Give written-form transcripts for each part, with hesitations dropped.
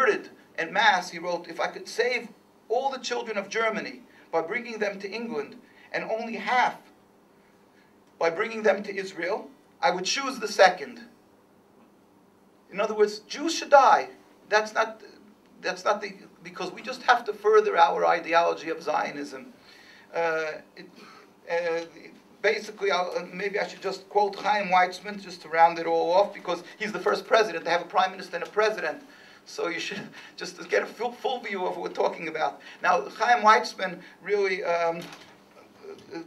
converted en masse, he wrote, if I could save all the children of Germany by bringing them to England, and only half by bringing them to Israel, I would choose the second. In other words, Jews should die. That's not the, because we just have to further our ideology of Zionism. Basically, maybe I should just quote Chaim Weizmann just to round it all off, because he's the first president to have a prime minister and a president. So you should just get a full view of what we're talking about. Now, Chaim Weizmann really,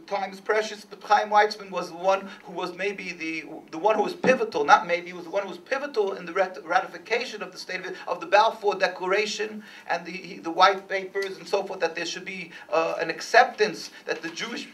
time is precious, but Chaim Weizmann was the one who was maybe the one who was pivotal, not maybe, he was the one who was pivotal in the ratification of the state of the Balfour Declaration and the white papers and so forth, that there should be an acceptance that the Jewish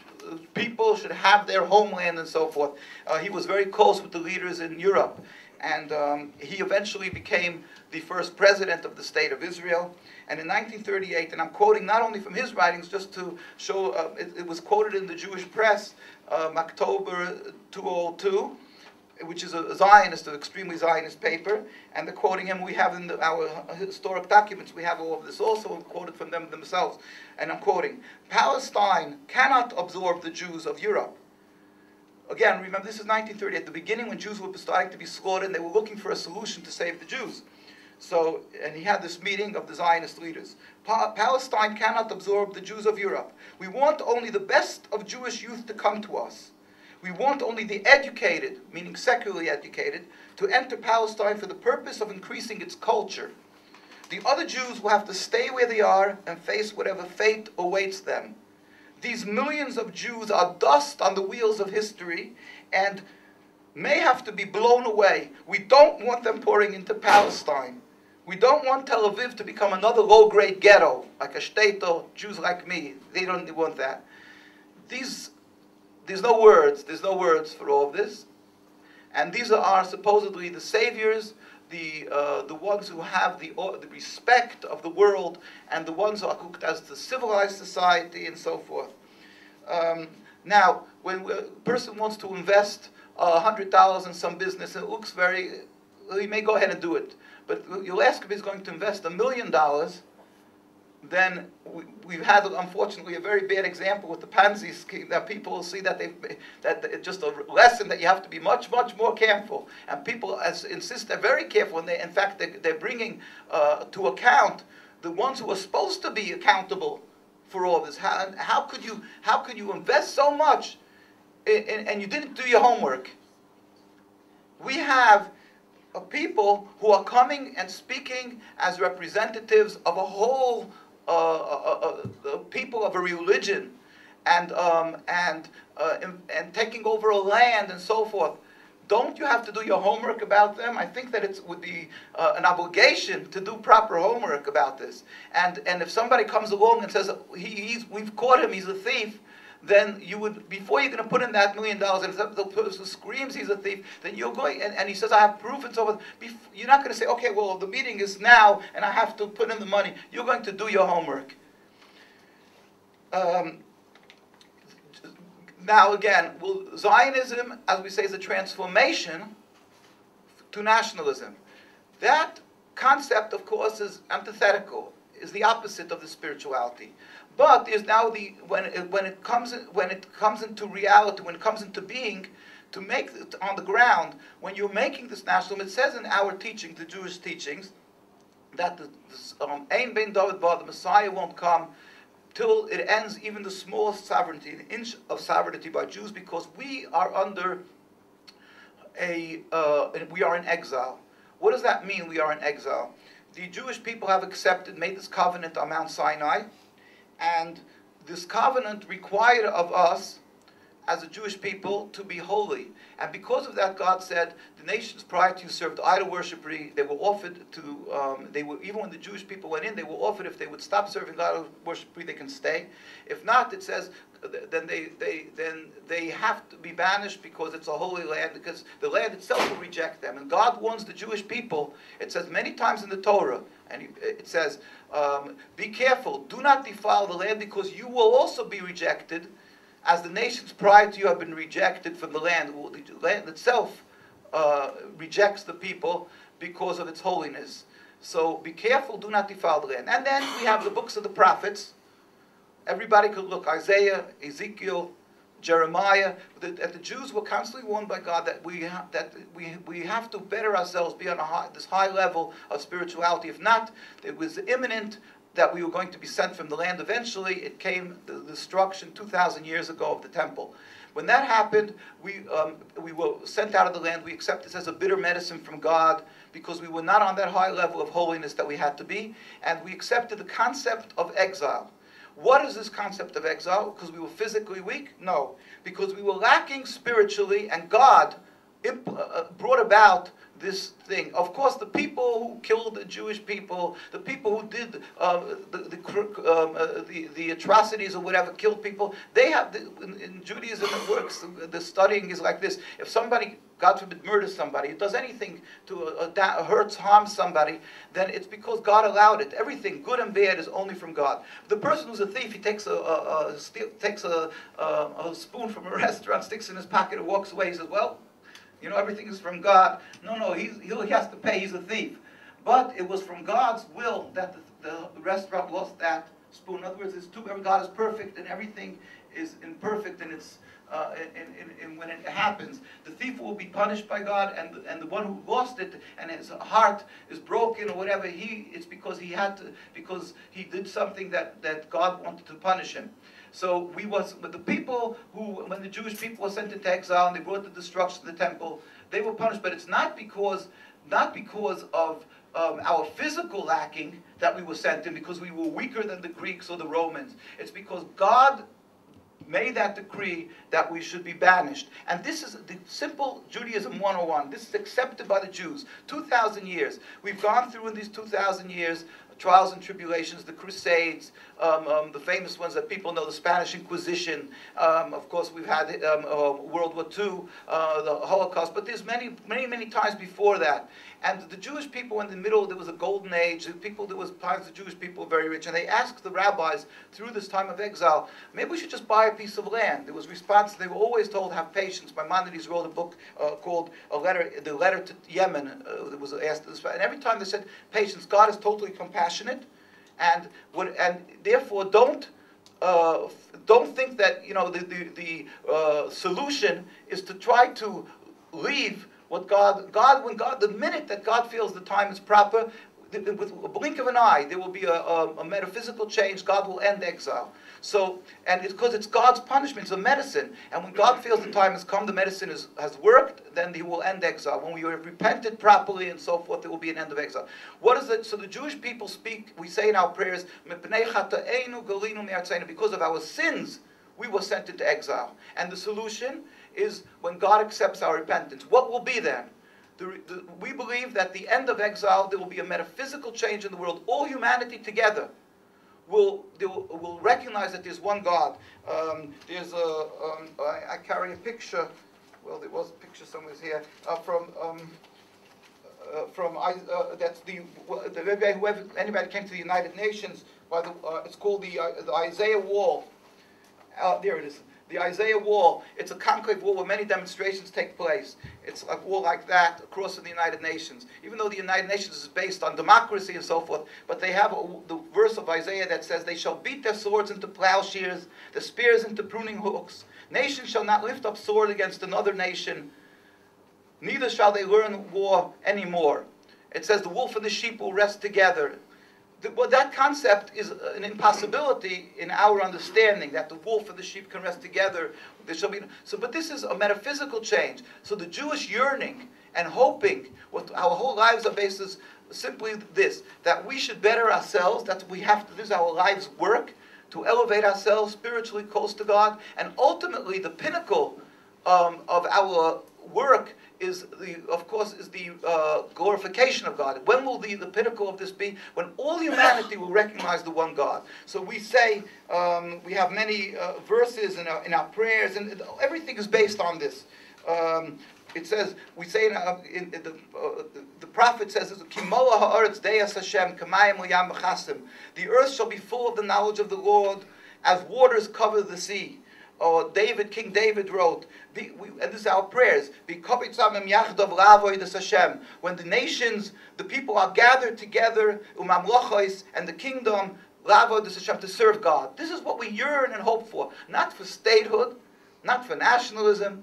people should have their homeland and so forth. He was very close with the leaders in Europe, and he eventually became the first president of the state of Israel. And in 1938, and I'm quoting not only from his writings, just to show, it was quoted in the Jewish press, October 2002, which is a Zionist, an extremely Zionist paper, and they're quoting him. We have in our historic documents, we have all of this also, quoted from them themselves. And I'm quoting, Palestine cannot absorb the Jews of Europe. Again, remember, this is 1930, at the beginning when Jews were starting to be slaughtered, and they were looking for a solution to save the Jews. So, and he had this meeting of the Zionist leaders. Palestine cannot absorb the Jews of Europe. We want only the best of Jewish youth to come to us. We want only the educated, meaning secularly educated, to enter Palestine for the purpose of increasing its culture. The other Jews will have to stay where they are and face whatever fate awaits them. These millions of Jews are dust on the wheels of history and may have to be blown away. We don't want them pouring into Palestine. We don't want Tel Aviv to become another low-grade ghetto, like a shtetl, Jews like me. They don't want that. There's no words for all of this. And these are supposedly the saviors, the ones who have the respect of the world, and the ones who are looked as the civilized society and so forth. Now, when a person wants to invest $100 in some business, and it looks very, he may go ahead and do it. But you'll ask if he's going to invest $1 million, then we've had, unfortunately, a very bad example with the Ponzi scheme, that people will see that it's just a lesson that you have to be much, much more careful. And people insist they're very careful, and in fact, they're bringing to account the ones who are supposed to be accountable for all this. How could you invest so much and you didn't do your homework? We have people who are coming and speaking as representatives of a whole people of a religion, and taking over a land and so forth. Don't you have to do your homework about them? I think that it would be an obligation to do proper homework about this. And if somebody comes along and says we've caught him, he's a thief, then you would, before you're going to put in that $1 million, and if the person screams he's a thief, then you're going, and he says, I have proof and so forth. You're not going to say, okay, well, the meeting is now, and I have to put in the money. You're going to do your homework. Now again, Zionism, as we say, is a transformation to nationalism. That concept, of course, is antithetical, is the opposite of the spirituality. But there's now when it comes into reality, when it comes into being, to make it on the ground, when you're making this nationalism, it says in our teaching, the Jewish teachings, that Ein ben Dovid bar, the Messiah won't come till it ends even the smallest sovereignty, an inch of sovereignty by Jews, because we are under we are in exile. What does that mean, we are in exile? The Jewish people have made this covenant on Mount Sinai, and this covenant required of us, as a Jewish people, to be holy. And because of that, God said, the nations prior to you served idol worshipry. They were offered to, even when the Jewish people went in, they were offered, if they would stop serving idol worshipry, they can stay. If not, it says, then they have to be banished, because it's a holy land, because the land itself will reject them. And God warns the Jewish people, it says many times in the Torah, and it says, be careful, do not defile the land, because you will also be rejected, as the nations prior to you have been rejected from the land. The land itself rejects the people because of its holiness. So be careful, do not defile the land. And then we have the books of the prophets. Everybody could look, Isaiah, Ezekiel, Jeremiah. The Jews were constantly warned by God that we have to better ourselves, be on this high level of spirituality. If not, it was imminent that we were going to be sent from the land. Eventually, it came, the destruction 2,000 years ago of the temple. When that happened, we were sent out of the land. We accepted this as a bitter medicine from God because we were not on that high level of holiness that we had to be. And we accepted the concept of exile. What is this concept of exile? Because we were physically weak? No. Because we were lacking spiritually, and God brought about this thing. Of course, the people who killed the Jewish people, the people who did the atrocities or whatever, killed people, they have, in Judaism it works, the studying is like this. If somebody, God forbid, murders somebody, it does anything to harms somebody, then it's because God allowed it. Everything, good and bad, is only from God. The person who's a thief, he takes a spoon from a restaurant, sticks it in his pocket, and walks away. He says, well, you know, everything is from God. No, he has to pay. He's a thief. But it was from God's will that the restaurant lost that spoon. In other words, God is perfect, and everything is imperfect, and it's when it happens, the thief will be punished by God, and the one who lost it and his heart is broken or whatever, it's because he did something that God wanted to punish him. So but the people when the Jewish people were sent into exile and they brought the destruction of the temple, they were punished. But it's not because of our physical lacking that we were sent in, because we were weaker than the Greeks or the Romans. It's because God made that decree that we should be banished. And this is the simple Judaism 101. This is accepted by the Jews. 2,000 years. We've gone through in these 2,000 years trials and tribulations, the Crusades, the famous ones that people know, the Spanish Inquisition. Of course, we've had World War II, the Holocaust, but there's many times before that. And the Jewish people in the middle, there was a golden age. There was times the Jewish people were very rich, and they asked the rabbis through this time of exile, maybe we should just buy a piece of land. There was response. They were always told, have patience. Maimonides wrote a book called The Letter to Yemen. That was asked this, and every time they said patience. God is totally compassionate, and therefore don't think that the solution is to try to leave what the minute that God feels the time is proper, with a blink of an eye, there will be a metaphysical change. God will end exile. So, and it's because it's God's punishment, it's a medicine. And when God feels the time has come, the medicine has worked, then He will end exile. When we have repented properly and so forth, there will be an end of exile. What is it? So the Jewish people speak, we say in our prayers, because of our sins, we were sent into exile. And the solution is when God accepts our repentance. What will be then? We believe that the end of exile, there will be a metaphysical change in the world. All humanity together will recognize that there's one God. I carry a picture. Well, there was a picture somewhere here that's the Rabbi, whoever anybody came to the United Nations by it's called the Isaiah Wall. There it is. The Isaiah Wall. It's a conclave wall where many demonstrations take place. It's a wall like that across the United Nations. Even though the United Nations is based on democracy and so forth, but they have the verse of Isaiah that says, they shall beat their swords into plowshares, their spears into pruning hooks. Nation shall not lift up sword against another nation, neither shall they learn war anymore. It says the wolf and the sheep will rest together. Well, that concept is an impossibility in our understanding, that the wolf and the sheep can rest together. There shall be but this is a metaphysical change. So the Jewish yearning and hoping, what our whole lives are based is simply this, that we should better ourselves, that we have to, this is our life's work, to elevate ourselves spiritually close to God, and ultimately the pinnacle of our work is the glorification of God. When will the pinnacle of this be? When all humanity will recognize the one God. So we say, we have many verses in our prayers, and everything is based on this. It says, we say the prophet says, the earth shall be full of the knowledge of the Lord, as waters cover the sea. or King David wrote, and this is our prayers, when the nations, the people are gathered together, and the kingdom, to serve God. This is what we yearn and hope for, not for statehood, not for nationalism,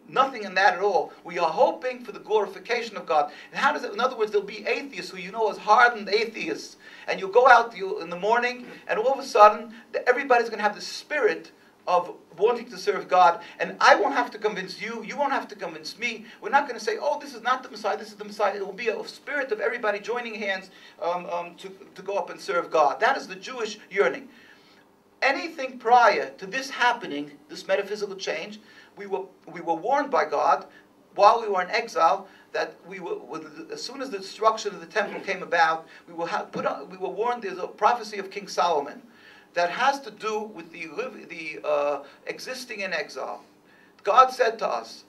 nothing in that at all. We are hoping for the glorification of God. And how does it, in other words, there'll be atheists who you know as hardened atheists, and you'll go out in the morning, and all of a sudden, everybody's going to have the spirit of wanting to serve God, and I won't have to convince you, you won't have to convince me. We're not going to say, oh, this is not the Messiah, this is the Messiah. It will be a spirit of everybody joining hands to go up and serve God. That is the Jewish yearning. Anything prior to this happening, this metaphysical change, we were warned by God while we were in exile that as soon as the destruction of the temple came about, we were warned. There's a prophecy of King Solomon that has to do with the existing in exile. God said to us,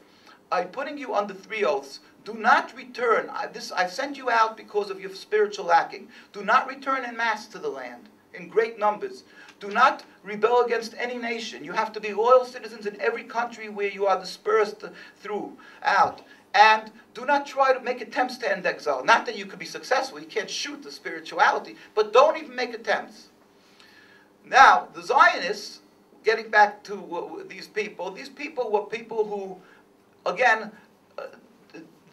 I'm putting you under 3 oaths. Do not return. I sent you out because of your spiritual lacking. Do not return en masse to the land, in great numbers. Do not rebel against any nation. You have to be loyal citizens in every country where you are dispersed out. And do not try to make attempts to end exile. Not that you could be successful. You can't shoot the spirituality. But don't even make attempts. Now, the Zionists, getting back to these people were people who, again,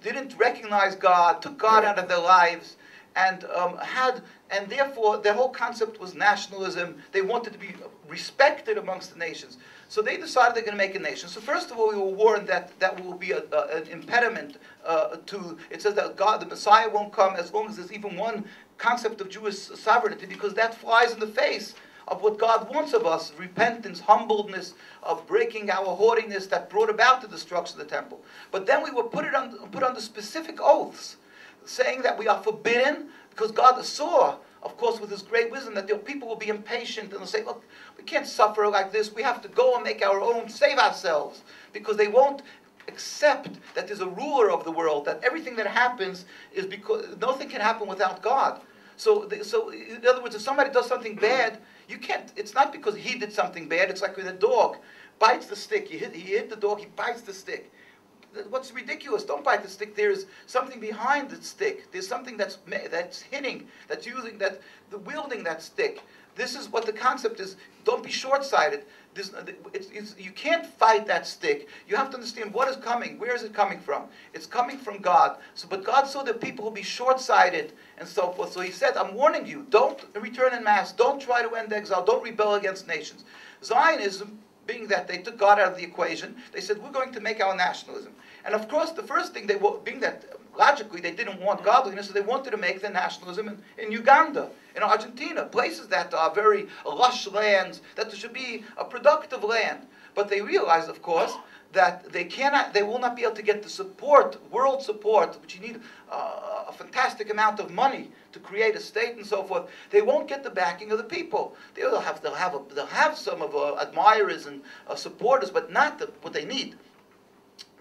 didn't recognize God, took God out of their lives, and therefore their whole concept was nationalism. They wanted to be respected amongst the nations. So they decided they're going to make a nation. So first of all, we were warned that will be an impediment to, it says that God, the Messiah, won't come as long as there's even one concept of Jewish sovereignty, because that flies in the face of what God wants of us, repentance, humbleness, of breaking our haughtiness that brought about the destruction of the temple. But then we were put under specific oaths, saying that we are forbidden, because God saw, of course, with His great wisdom, that the people will be impatient and they'll say, look, we can't suffer like this. We have to go and make our own, save ourselves, because they won't accept that there's a ruler of the world, that everything that happens is because nothing can happen without God. So in other words, if somebody does something bad, you can't. It's not because he did something bad. It's like with a dog bites the stick. He hit the dog. He bites the stick. What's ridiculous? Don't bite the stick. There's something behind the stick. There's something that's hitting, that's using that, wielding that stick. This is what the concept is. Don't be short-sighted. You can't fight that stick. You have to understand what is coming. Where is it coming from? It's coming from God. But God saw that people will be short-sighted and so forth. So He said, I'm warning you, don't return en masse. Don't try to end exile. Don't rebel against nations. Zionism, being that they took God out of the equation, they said, we're going to make our nationalism. And of course, the first thing being that logically they didn't want godliness, so they wanted to make the nationalism in Uganda, in Argentina, places that are very lush lands, that there should be a productive land. But they realized, of course, that they will not be able to get the support, world support, which you need a fantastic amount of money to create a state and so forth. They won't get the backing of the people. They'll have some of admirers and supporters, but not what they need.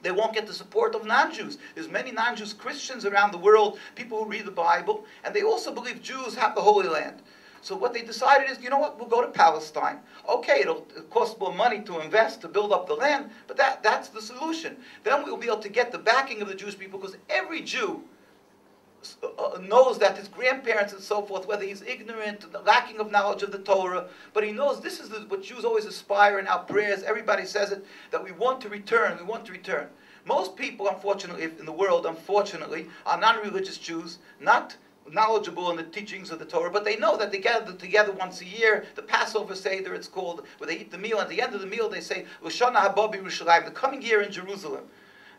They won't get the support of non-Jews. There's many non-Jews Christians around the world, people who read the Bible, and they also believe Jews have the Holy Land. So what they decided is, you know what, we'll go to Palestine. Okay, it'll cost more money to invest, to build up the land, but that's the solution. Then we'll be able to get the backing of the Jewish people, because every Jew knows that his grandparents and so forth, whether he's ignorant, lacking of knowledge of the Torah, but he knows this is what Jews always aspire in our prayers. Everybody says it, that we want to return, we want to return. Most people, unfortunately, in the world, unfortunately, are non-religious Jews, not knowledgeable in the teachings of the Torah, but they know that they gather together once a year, the Passover Seder it's called, where they eat the meal, and at the end of the meal they say, L'shana haba b'Yerushalayim, the coming year in Jerusalem.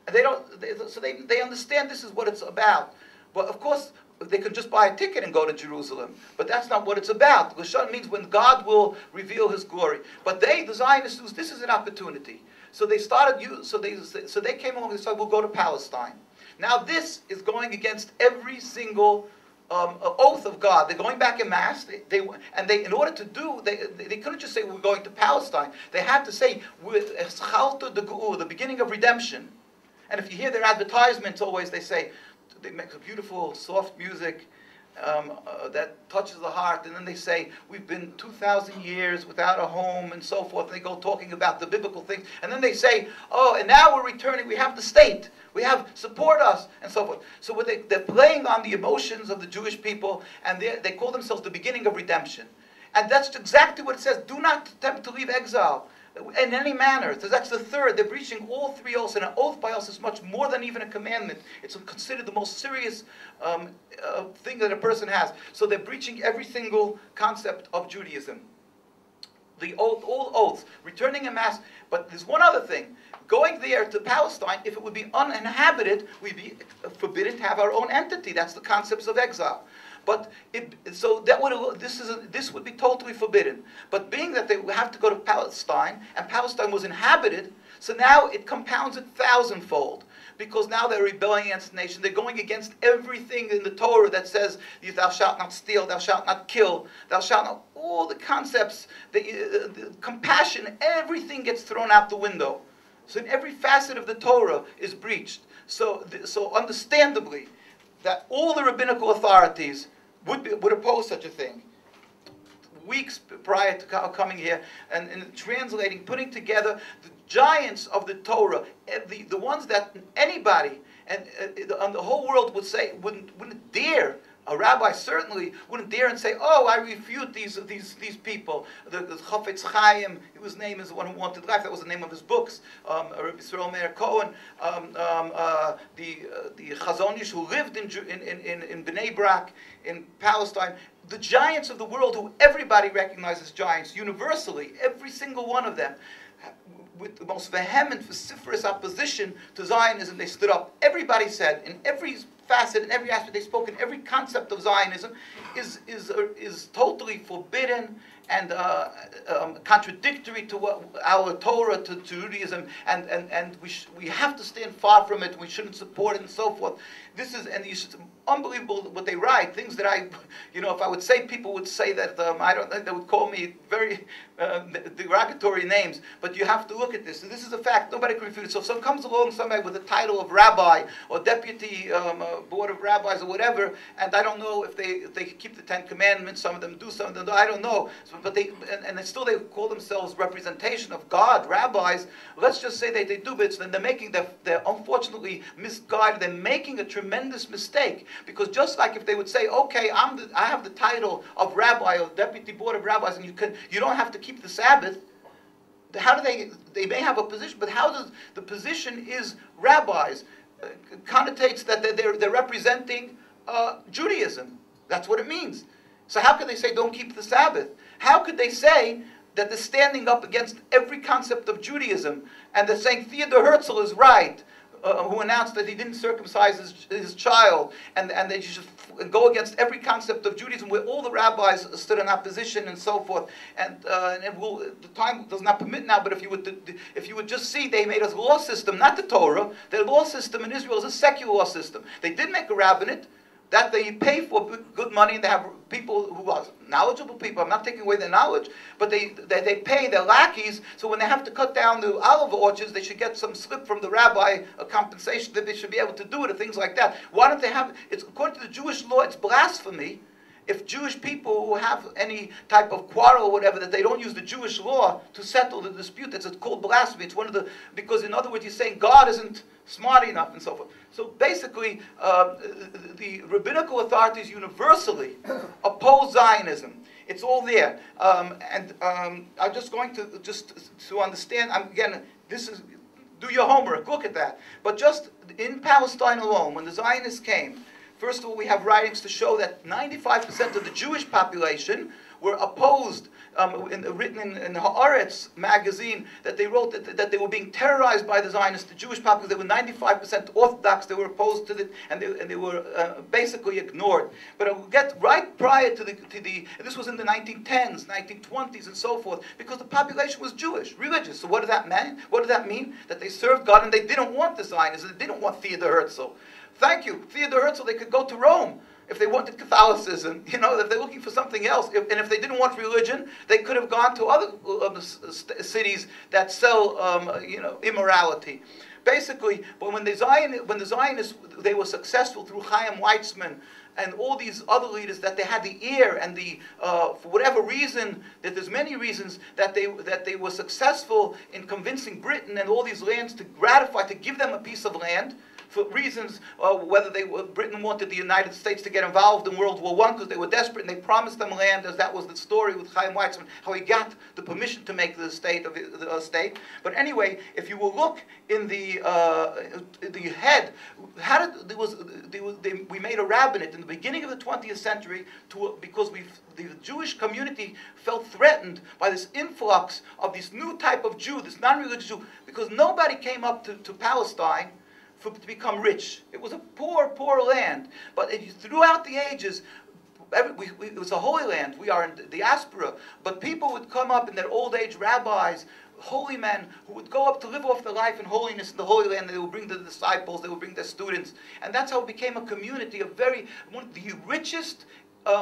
And they understand this is what it's about. But of course, they could just buy a ticket and go to Jerusalem. But that's not what it's about. L'shana means when God will reveal His glory. But the Zionists, this is an opportunity. So they started. So they came along and said, "We'll go to Palestine." Now this is going against every single oath of God. They're going back en masse. In order to do, they couldn't just say we're going to Palestine. They had to say the beginning of redemption. And if you hear their advertisements, always they say, they make beautiful, soft music, that touches the heart, and then they say, we've been 2,000 years without a home and so forth, and they go talking about the biblical things, and then they say, oh, and now we're returning, we have the state, we have, support us, and so forth. So what they're playing on the emotions of the Jewish people, and they call themselves the beginning of redemption. And that's exactly what it says, do not attempt to leave exile in any manner. So that's the third. They're breaching all three oaths, and an oath by oath is much more than even a commandment. It's considered the most serious thing that a person has. So they're breaching every single concept of Judaism. The oath, all oaths, returning en masse. But there's one other thing. Going there to Palestine, if it would be uninhabited, we'd be forbidden to have our own entity. That's the concepts of exile. But so that this would be totally forbidden. But being that they have to go to Palestine, and Palestine was inhabited, so now it compounds it thousandfold. Because now they're rebelling against the nation. They're going against everything in the Torah that says, thou shalt not steal, thou shalt not kill, thou shalt not, all the concepts, the compassion, everything gets thrown out the window. So in every facet of the Torah is breached. So understandably, that all the rabbinical authorities would oppose such a thing. Weeks prior to coming here and translating, putting together the giants of the Torah, the ones that anybody and the whole world would say wouldn't dare. A rabbi certainly wouldn't dare and say, "Oh, I refute these people." The Chafetz Chaim, whose name is the one who wanted life. That was the name of his books. Rabbi Yisroel Meir Cohen, the Chazon Ish who lived in Bnei Brak in Palestine. The giants of the world, who everybody recognizes giants universally, every single one of them, with the most vehement, vociferous opposition to Zionism, they stood up. Everybody said, in every facet, in every aspect, they spoke in every concept of Zionism is totally forbidden and contradictory to our Torah, to Judaism, and we have to stand far from it. We shouldn't support it, and so forth. This is unbelievable what they write. Things that if I would say, people would say that I don't think they would call me very derogatory names. But you have to look at this. And this is a fact. Nobody can refute it. So if someone comes along, somebody with the title of rabbi or deputy board of rabbis or whatever, and I don't know if they keep the 10 Commandments. Some of them do, some of them don't. I don't know. But they call themselves representation of God, rabbis. Let's just say they do, but then they're unfortunately misguided. They're making a tremendous mistake, because just like if they would say, okay, I have the title of rabbi or deputy board of rabbis, and you don't have to keep the Sabbath. How do they may have a position, but how does the position is rabbis connotates that they're representing Judaism. That's what it means. So how could they say don't keep the Sabbath? How could they say that they're standing up against every concept of Judaism, and they're saying Theodor Herzl is right, who announced that he didn't circumcise his child, and they should go against every concept of Judaism, where all the rabbis stood in opposition and so forth. And the time does not permit now, but if you would just see, they made a law system, not the Torah. Their law system in Israel is a secular law system. They did make a rabbinate that they pay for good money, and they have people who are knowledgeable people. I'm not taking away their knowledge, but they pay their lackeys, so when they have to cut down the olive orchards, they should get some slip from the rabbi, a compensation that they should be able to do it, or things like that. Why don't they have, it's according to the Jewish law, it's blasphemy if Jewish people who have any type of quarrel or whatever, that they don't use the Jewish law to settle the dispute. That's called blasphemy. It's because in other words, you're saying God isn't smart enough and so forth. So basically, the rabbinical authorities universally oppose Zionism. It's all there. I'm just going to understand, again, this is, do your homework, look at that. But just in Palestine alone, when the Zionists came, first of all, we have writings to show that 95% of the Jewish population were opposed, written in Haaretz magazine, that they wrote that they were being terrorized by the Zionists, the Jewish population. They were 95% Orthodox, they were opposed to it, and they were basically ignored. But I will get right prior to this was in the 1910s, 1920s, and so forth, because the population was Jewish, religious. So what does that mean? What does that mean? That they served God, and they didn't want the Zionists, they didn't want Theodor Herzl. Thank you. Theodor Herzl, they could go to Rome if they wanted Catholicism, if they're looking for something else. And if they didn't want religion, they could have gone to other cities that sell, immorality. Basically, but when the Zionists, they were successful through Chaim Weitzman and all these other leaders, that they had the ear and the, for whatever reason, that there's many reasons that they were successful in convincing Britain and all these lands to gratify, to give them a piece of land, for reasons, whether Britain wanted the United States to get involved in World War I because they were desperate, and they promised them land, as that was the story with Chaim Weizmann, how he got the permission to make the state. But anyway, if you will look in the head, we made a rabbinate in the beginning of the 20th century because the Jewish community felt threatened by this influx of this new type of Jew, this non-religious Jew, because nobody came up to Palestine to become rich. It was a poor, poor land. But throughout the ages, it was a holy land. We are in the diaspora. But people would come up in their old age, rabbis, holy men, who would go up to live off their life in holiness in the Holy Land. They would bring their disciples, they would bring their students. And that's how it became a community, one of the richest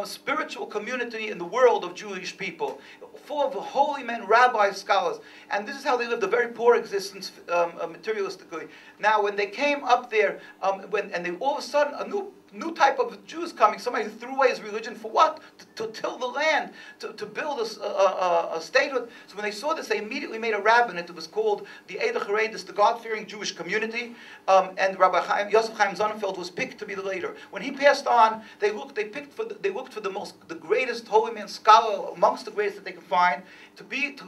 spiritual community in the world of Jewish people, full of holy men, rabbis, scholars. And this is how they lived a very poor existence materialistically. Now, when they came up there, all of a sudden, a new type of Jews coming, somebody who threw away his religion for what? To till the land, to build a statehood. So when they saw this, they immediately made a rabbinate. It was called the Eidach Haredis, the God-fearing Jewish community. And Rabbi Yusuf Chaim Sonnenfeld was picked to be the leader. When he passed on, they looked for the greatest holy man, scholar amongst the greatest that they could find, to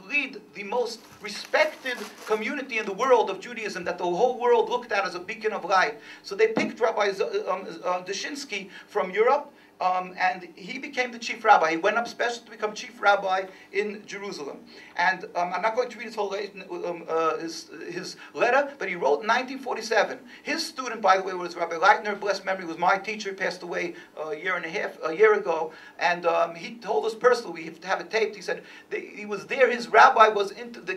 lead the most respected community in the world of Judaism, that the whole world looked at as a beacon of light. So they picked Rabbi Dushinsky from Europe, and he became the chief rabbi. He went up special to become chief rabbi in Jerusalem. And I'm not going to read his whole his letter, but he wrote in 1947. His student, by the way, was Rabbi Leitner, blessed memory, was my teacher, passed away a year ago. And he told us personally, we have to have it taped. He said he was there. His rabbi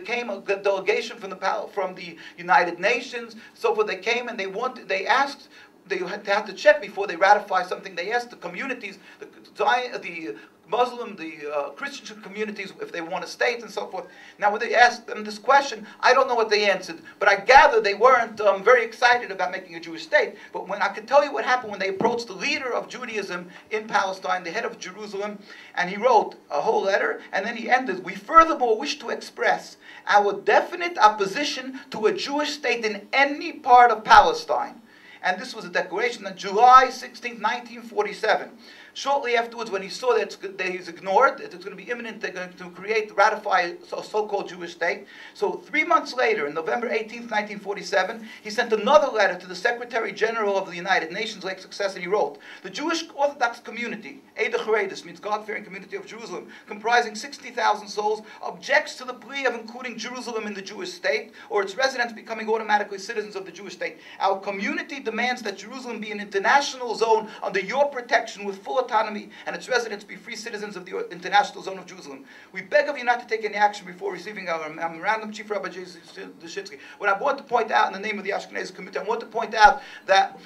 came a delegation from the United Nations. So forth. They came and they asked. They had to check before they ratify something. They asked the communities, the Muslim, the Christian communities, if they want a state and so forth. Now, when they asked them this question, I don't know what they answered, but I gather they weren't very excited about making a Jewish state. But when I can tell you what happened when they approached the leader of Judaism in Palestine, the head of Jerusalem, and he wrote a whole letter, and then he ended, "We furthermore wish to express our definite opposition to a Jewish state in any part of Palestine." And this was a declaration on July 16, 1947. Shortly afterwards, when he saw that he's ignored, that it's going to be imminent, they're going to ratify a so-called Jewish state. So 3 months later, on November 18, 1947, he sent another letter to the Secretary General of the United Nations, Lake Success, and he wrote, "The Jewish Orthodox community, Eidach Haredis, means God-fearing community of Jerusalem, comprising 60,000 souls, objects to the plea of including Jerusalem in the Jewish state, or its residents becoming automatically citizens of the Jewish state. Our community demands that Jerusalem be an international zone under your protection with full autonomy, and its residents be free citizens of the international zone of Jerusalem. We beg of you not to take any action before receiving our memorandum, Chief Rabbi Dushinsky." What I want to point out in the name of the Ashkenazi community, I want to point out that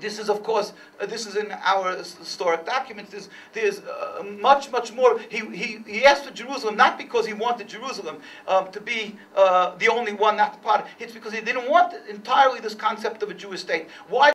this is, of course, this is in our historic documents. There's much, much more. He asked for Jerusalem not because he wanted Jerusalem to be the only one, not the part. It's because he didn't want entirely this concept of a Jewish state. Why?